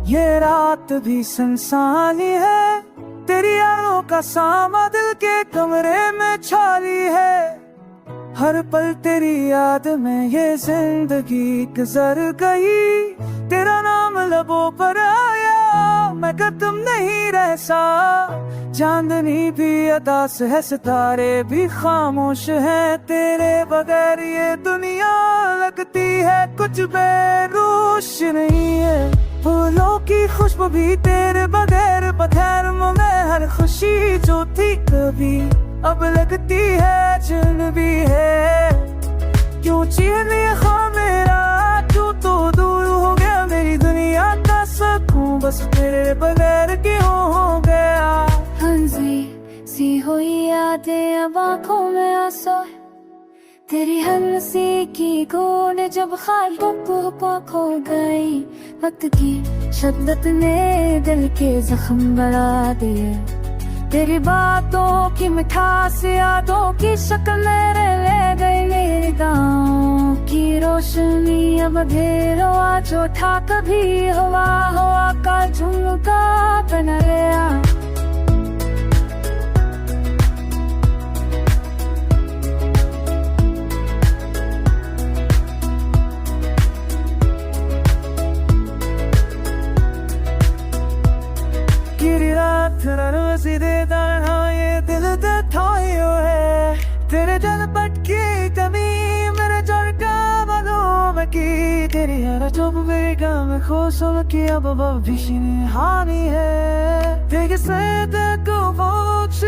ये रात भी सुनसानी है, तेरी यारों का सामा दिल के कमरे में छाली है। हर पल तेरी याद में ये जिंदगी गुजर गई, तेरा नाम लबों पर आया मैं तुम नहीं रह सा। चांदनी भी अदास है, सितारे भी खामोश हैं, तेरे बगैर ये दुनिया लगती है कुछ बेरोश नहीं है। फूलों की खुशबू भी तेरे बगैर बगैर में हर खुशी जो थी कभी अब लगती है जुनबी है। क्यों चीर लिया ख्वाब मेरा, क्यों तो दूर हो गया मेरी दुनिया का सकूं, बस तेरे बगैर क्यों हो गया। हंसी सी हुई यादें अब आंखों में आंसू, तेरी हंसी की गूंज जब ख्वाबों को खो गई। वक्त की शिद्दत ने दिल के जख्म बढ़ा दिए, तेरी बातों की मिठास यादों की शक्ल मेरे ले गई। मेरे गाँव की रोशनी अब अंधेर हुआ, जो था कभी हवा हवा का झुमका बन गया। ये दिल थायो है, तेरे जल पटकी कमी मेरे जोड़ का बनो में की, तेरी हर चुप मेरे गाँव में खोसो की अब भीषण हानि है। तेरे से को पहुँच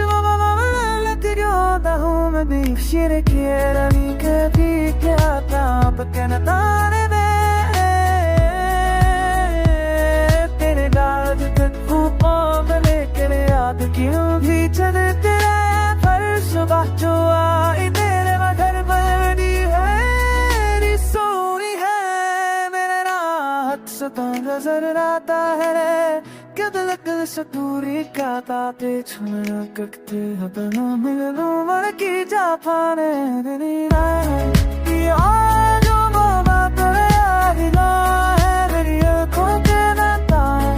तेरी होता हूँ मैं भी शिर की रानी कभी क्या था पकना तारे में तेरे दाद तक क्यों भी चले तेरा पर सुबह जो आई तेरे मगर बनी है सोनी है। मेरे रात सता नजर आता है कदल कदल से दूरी का ताते छुना करते हबना मिलनो मर की जा पाने तेरी जो बाबा तेरे आदिला है मेरी आँखों के नाता है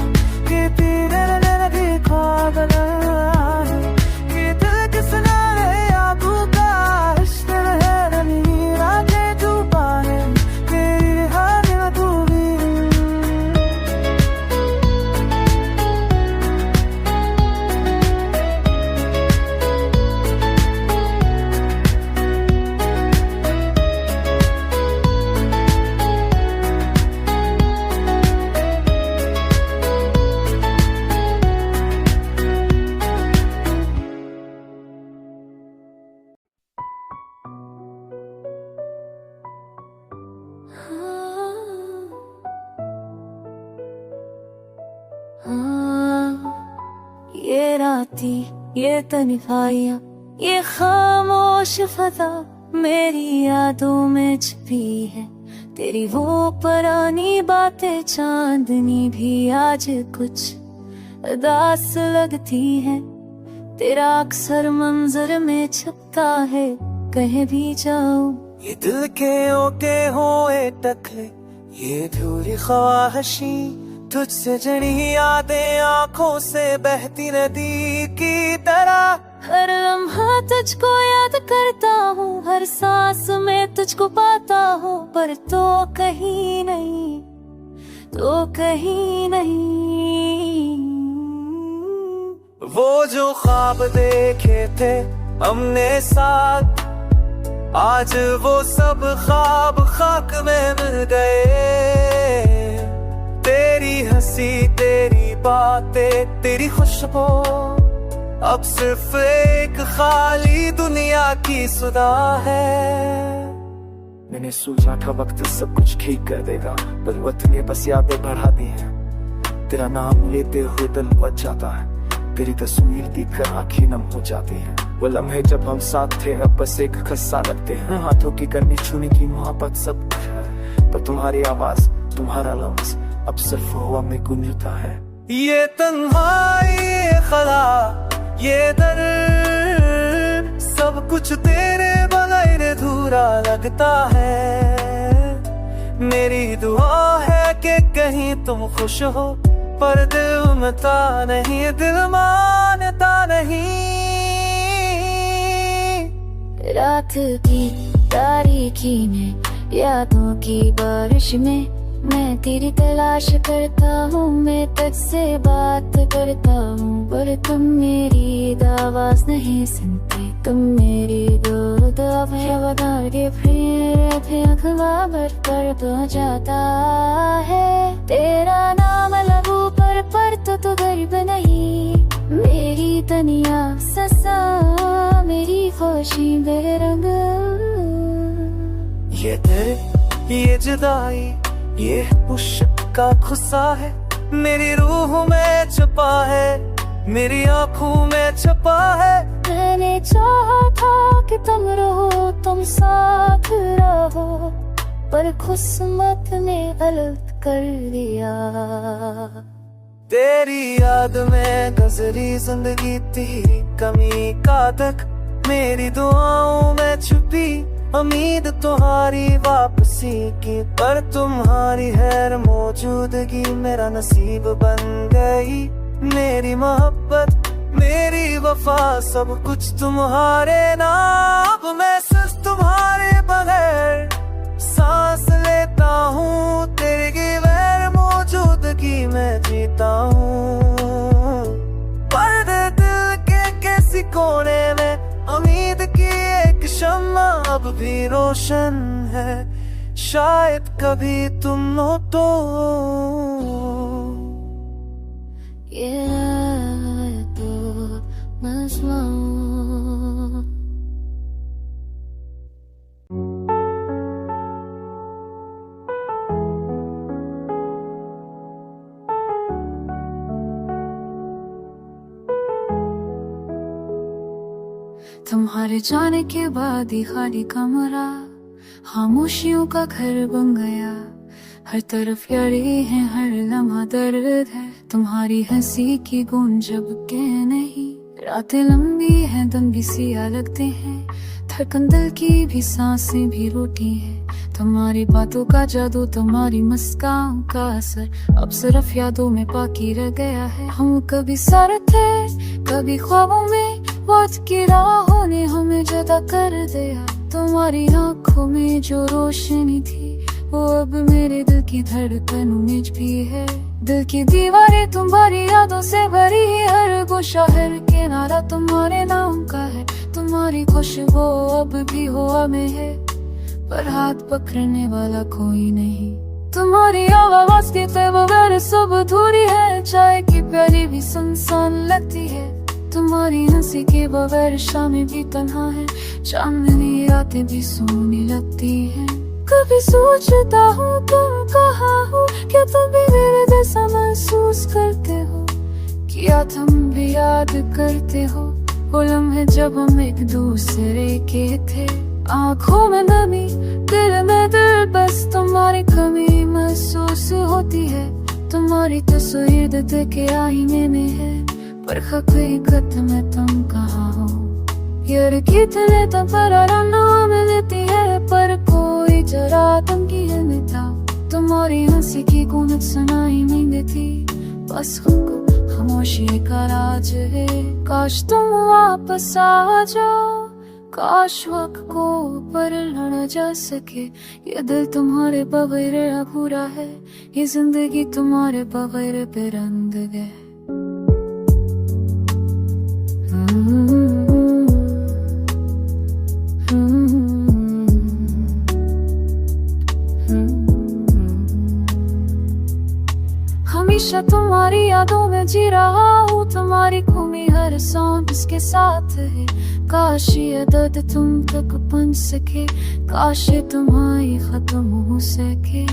कि तेरे लगी ख्वाब ये राती ये तन्हाइयाँ ये खामोश फजा मेरी यादों में छिपी है, तेरी वो पुरानी बातें चांदनी भी आज कुछ उदास लगती है। तेरा अक्सर मंजर में छपता है कहीं भी जाऊं, ये दिल के ओके हुए टकरे ये धूरी ख्वाहिशी तुझसे जड़ी यादें आंखों से बहती नदी की तरह। हर लम्हा तुझको याद करता हूँ, हर सांस में तुझको पाता हूँ, पर तो कहीं नहीं तो कहीं नहीं। वो जो ख्वाब देखे थे हमने साथ, आज वो सब ख्वाब खाक में मिल गए। तेरी हंसी तेरी बातें तेरी खुशबू अब सिर्फ एक खाली दुनिया की सुदा है। मैंने सोचा था वक्त सब कुछ ठीक कर देगा, पर वक्त ने बस यादें बढ़ा दी हैं। तेरा नाम लेते हुए दिल बच जाता है, तेरी तस्वीर देखकर आँखें नम हो जाती हैं। वो लम्हे जब हम साथ थे अब बस एक खस्सा लगते हैं। हाथों की करनी छूने की मोहब्बत सब है, पर तुम्हारी आवाज तुम्हारा लफ्ज अब सिर्फ हवा में गूंजता है। ये तन्हाई ये खला ये दर्द सब कुछ तेरे बगैर अधूरा लगता है। मेरी दुआ है कि कहीं तुम खुश हो, पर दिल मता नहीं, दिल मानता नहीं। रात की तारीखी में, यादों की बारिश में, मैं तेरी तलाश करता हूँ, मैं तुझसे बात करता हूँ, पर तुम मेरी आवाज नहीं सुनते। तुम मेरी दूध बदल के फिर अखबार पर तो जाता है तेरा नाम लबू पर तो गर्व नहीं। मेरी तनिया ससा, मेरी खुशी बेरंग। ये दर्द, ये जुदाई, ये मुश्क का गुस्सा है, मेरी रूह में छुपा है, मेरी आँखों में छुपा है। मैंने चाहा था कि तुम रहो, तुम साथ रहो, पर किस्मत ने गलत कर दिया। तेरी याद में गुजरी जिंदगी थी कमी का तक, मेरी दुआओं में छुपी उम्मीद तुम्हारी वापसी की, पर तुम्हारी हैर मौजूदगी मेरा नसीब बन गई। मेरी मोहब्बत, मेरी वफा, सब कुछ तुम्हारे नाम। मैं सिर्फ तुम्हारे बगैर सांस लेता हूँ, तेरी गैर मौजूदगी में जीता हूँ। पर्दे दिल के किसी कोने में उम्मीद की एक शम्मा अब भी रोशन है, शायद कभी तुम हो तो। ये तो मसला तुम्हारे जाने के बाद ही खाली कमरा खामोशियों का घर बन गया। हर तरफ यारी है, हर लम्हा दर्द है, तुम्हारी हंसी की गूंज जब के नहीं। रातें लंबी हैं, दिन भी सिया लगते हैं, धड़कन दिल की भी सांसें भी रोटी है। तुम्हारी बातों का जादू, तुम्हारी मुस्कान का असर अब सिर्फ यादों में बाकी रह गया है। हम कभी साथ थे, कभी ख्वाबों में, वक्त की राहों ने हमें जुदा कर दिया। तुम्हारी आंखों में जो रोशनी थी, वो अब मेरे दिल की धड़कनों में भी है। दिल की दीवारें तुम्हारी यादों से भरी है, हर गोशा हर किनारा तुम्हारे नाम का है। तुम्हारी खुशबू अब भी हवा में है, पर हाथ पकड़ने वाला कोई नहीं। तुम्हारी आवाज के बगैर सब अधूरी है, चाय की प्याली भी सुनसान लगती है। तुम्हारी हंसी के बगैर शामें भी तन्हा है, चांदनी रातें भी सोनी लगती हैं। कभी सोचता हूँ तुम कहाँ हो, क्या तुम भी मेरे जैसा महसूस करते हो, क्या तुम भी याद करते हो वो लम्हे जब हम एक दूसरे के थे। आँखों में नमी, दिल में दिल, बस तुम्हारी कमी महसूस होती है। तुम्हारी तस्वीर दिल के आईने में है, पर हकीकत में तुम कहाँ हो। यार कितने तो पर नाम लेती है, पर कोई जरा तुम की है मिटा। तुम्हारी हंसी की गूंज सुनाई नहीं देती, बस खामोशी का राज है। काश तुम वापस आ जाओ, काश वक्त को पर लड़ा जा सके। ये दिल तुम्हारे बगैर अधूरा है, ये जिंदगी तुम्हारे बगैर बेरंग है। हमेशा तुम्हारी यादों में जी रहा हूँ, तुम्हारी खूमी हर सांस इसके साथ है। काश ये दर्द तुम तक पहुंच सके, काश तुम्हारी खत्म हो सके।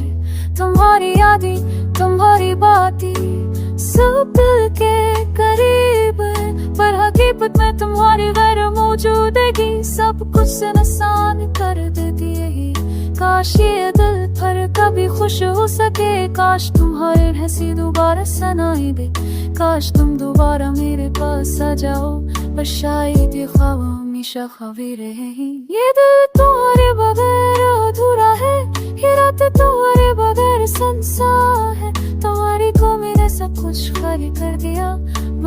तुम्हारी यादें, तुम्हारी बातें सब दिल के करीब है, पर हकीकत में तुम्हारी गैर मौजूदगी सब कुछ आसान कर देती है। काश ये दिल पर कभी खुश हो सके, काश तुम्हारी हंसी दोबारा सुनाई दे, काश तुम दोबारा मेरे पास आ जाओ, पर शायद ये ख्वाब हमेशा ख्वाबी रहे। ये दिल तुम्हारे बगैर अधूरा है, ये रात तुम्हारे बगैर सुनसान है। तुम्हारी को मेरे सब कुछ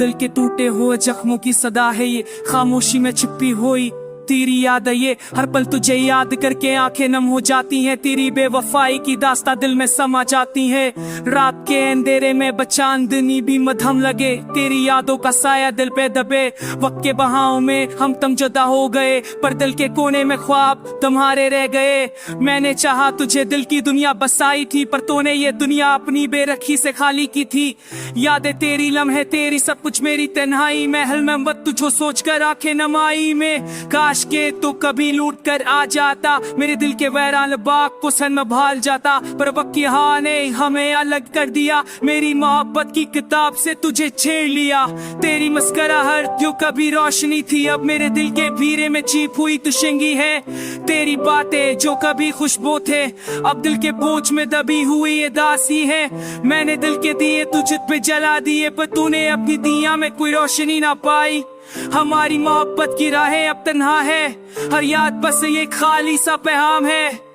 दिल के टूटे हुए जख्मों की सदा है ये, खामोशी में छिपी हुई तेरी याद है ये। हर पल तुझे याद करके आंखें नम हो जाती हैं, तेरी बेवफाई की दास्तां दिल में समा जाती है। रात के अंधेरे में बचांदनी भी मधम लगे, तेरी यादों का साया दिल पे दबे। वक्त के बहाव में हम तम जुदा हो गए, पर दिल के कोने में ख्वाब तुम्हारे रह गए। मैंने चाहा तुझे दिल की दुनिया बसाई थी, पर तूने ये दुनिया अपनी बेरखी से खाली की थी। यादें तेरी, लम्हे तेरी, सब कुछ मेरी तन्हाई में, हलमत तुझो सोचकर आंखें नमाई में। काश के तो कभी लूट कर आ जाता, मेरे दिल के वैरान बाग को सन में भाल जाता, पर वक्त की हां ने हमें अलग कर दिया। मेरी मोहब्बत की किताब से तुझे छेड़ लिया, तेरी मुस्कुराहट जो कभी रोशनी थी, अब मेरे दिल के भीरे में छिप हुई तुशंगी है। तेरी बातें जो कभी खुशबू थे, अब दिल के बोझ में दबी हुई ये दासी है। मैंने दिल के दिए तुझ पे जला दिए, पर तूने अपनी दिया में कोई रोशनी ना पाई। हमारी मोहब्बत की राहें अब तन्हा है, हर याद बस ये खाली सा पैगाम है।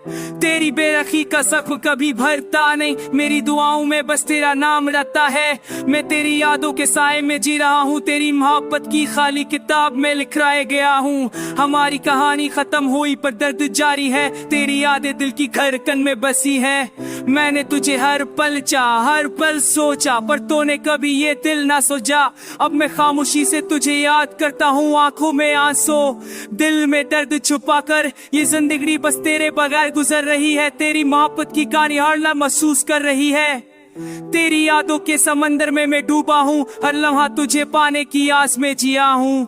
तेरी बेरखी का सफ़र कभी भरता नहीं, मेरी दुआओं में बस तेरा नाम रहता है। मैं तेरी यादों के साए में जी रहा हूँ, तेरी मोहब्बत की खाली किताब में लिख रह गया हूँ। हमारी कहानी खत्म हुई पर दर्द जारी है, तेरी यादें दिल की धड़कन में बसी है। मैंने तुझे हर पल चाहा, हर पल सोचा, पर तूने कभी ये दिल ना सोचा। अब मैं खामोशी से तुझे याद करता हूँ, आंखों में आंसू, दिल में दर्द छुपा कर। ये जिंदगी बस तेरे बगैर गुजर रही है, तेरी मोहब्बत की कहानी हर लम्हा महसूस कर रही है। तेरी यादों के समंदर में मैं डूबा हूँ, हर लम्हा तुझे पाने की आस में जिया हूँ,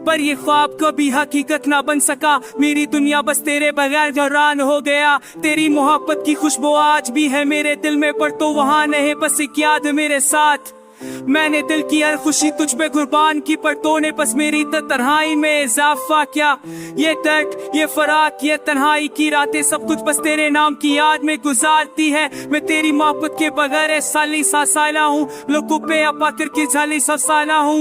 पर ये ख्वाब कभी हकीकत ना बन सका। मेरी दुनिया बस तेरे बगैर वीरान हो गया। तेरी मोहब्बत की खुशबू आज भी है मेरे दिल में, पर तो वहाँ नहीं बस एक याद मेरे साथ। मैंने दिल की हर खुशी तुझ पे कुर्बान की, पर तूने बस मेरी तन्हाई में इजाफा किया। ये दर्द, ये फराक, ये तन्हाई की रातें, सब कुछ बस तेरे नाम की याद में गुजारती है। मैं तेरी मोहब्बत के बगैर साली सा साला हूँ, लोगों पे अपा करके झाली सा साला हूँ।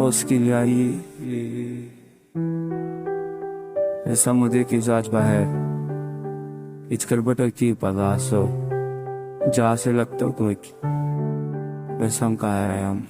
उसके लिए ऐसा मुझे की जांच है इचकर बटर की पदासो जहाँ से लगता हूँ तुम्हें वैसा हम कहा है हम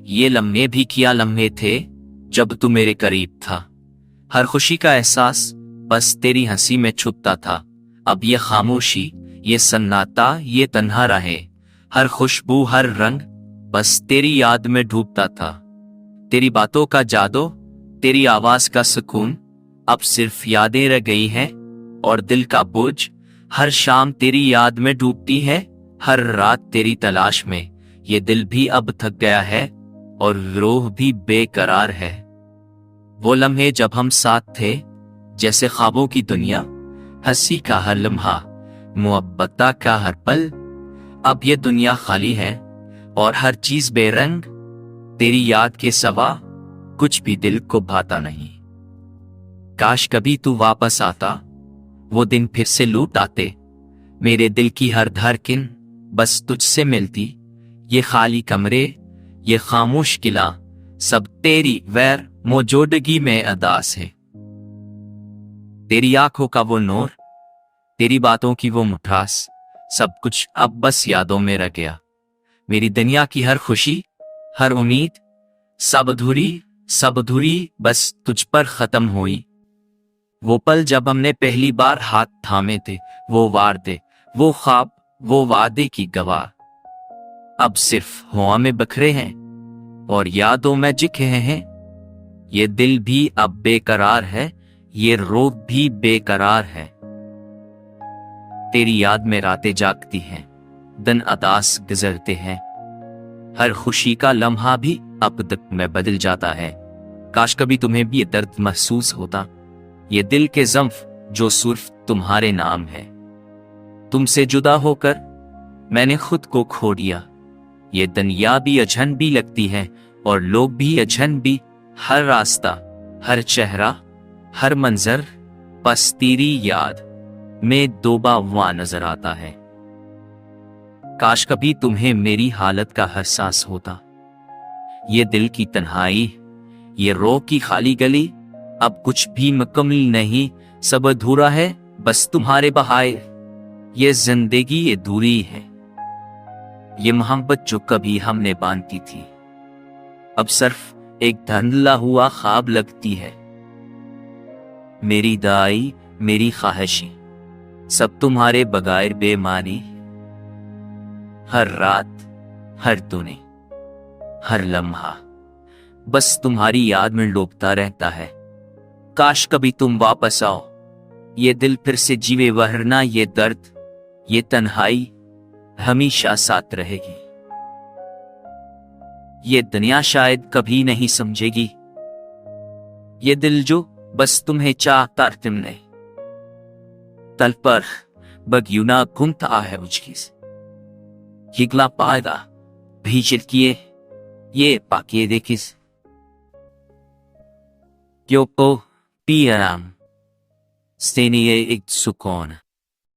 ये लम्हे भी क्या लम्हे थे जब तू मेरे करीब था। हर खुशी का एहसास बस तेरी हंसी में छुपता था। अब ये खामोशी, ये सन्नाटा, ये तन्हा रहे, हर खुशबू, हर रंग बस तेरी याद में डूबता था। तेरी बातों का जादू, तेरी आवाज का सुकून, अब सिर्फ यादें रह गई हैं और दिल का बोझ हर शाम तेरी याद में डूबती है। हर रात तेरी तलाश में ये दिल भी अब थक गया है और रूह भी बेकरार है। वो लम्हे जब हम साथ थे जैसे ख्वाबों की दुनिया, हंसी का हर लम्हा, मोहब्बत का हर पल, अब ये दुनिया खाली है और हर चीज बेरंग। तेरी याद के सिवा कुछ भी दिल को भाता नहीं। काश कभी तू वापस आता, वो दिन फिर से लौट आते, मेरे दिल की हर धड़कन बस तुझसे मिलती। ये खाली कमरे, ये खामोश किला, सब तेरी वैर मौजूदगी में अदास है। तेरी आंखों का वो नूर, तेरी बातों की वो मिठास, सब कुछ अब बस यादों में रह गया। मेरी दुनिया की हर खुशी, हर उम्मीद, सब अधूरी बस तुझ पर खत्म हुई। वो पल जब हमने पहली बार हाथ थामे थे, वो वादे, वो ख्वाब, वो वादे की गवाह अब सिर्फ हवा में बिखरे हैं और यादों में जिखे हैं। ये दिल भी अब बेकरार है, ये रूह भी बेकरार है। तेरी याद में रातें जागती हैं, दिन अदास गुजरते हैं। हर खुशी का लम्हा भी अब तक में बदल जाता है। काश कभी तुम्हें भी ये दर्द महसूस होता, ये दिल के ज़ंफ जो सिर्फ तुम्हारे नाम है। तुमसे जुदा होकर मैंने खुद को खो दिया। ये दुनिया भी अजनबी लगती है और लोग भी अजनबी। हर रास्ता, हर चेहरा, हर मंजर बस तेरी याद में डूबा हुआ नजर आता है। काश कभी तुम्हें मेरी हालत का एहसास होता। ये दिल की तन्हाई, ये रूह की खाली गली, अब कुछ भी मुकम्मल नहीं, सब अधूरा है बस तुम्हारे बहाए। ये जिंदगी ये दूरी है, ये मोहब्बत जो कभी हमने बांधी थी, अब सिर्फ एक धुंधला हुआ ख्वाब लगती है। मेरी दाई, मेरी ख्वाहिशें सब तुम्हारे बगैर बेमानी। हर रात, हर दुने, हर लम्हा बस तुम्हारी याद में डूबता रहता है। काश कभी तुम वापस आओ, ये दिल फिर से जीवे, वरना ये दर्द, ये तन्हाई हमेशा साथ रहेगी। ये दुनिया शायद कभी नहीं समझेगी, ये दिल जो बस तुम्हें चाहता तुमने तल पर बगयुना घूमता है मुझकिस। हिगला पायदा भीचर किए ये पाके देखिस क्यों को पियराम स्तेनिये एक सुकून।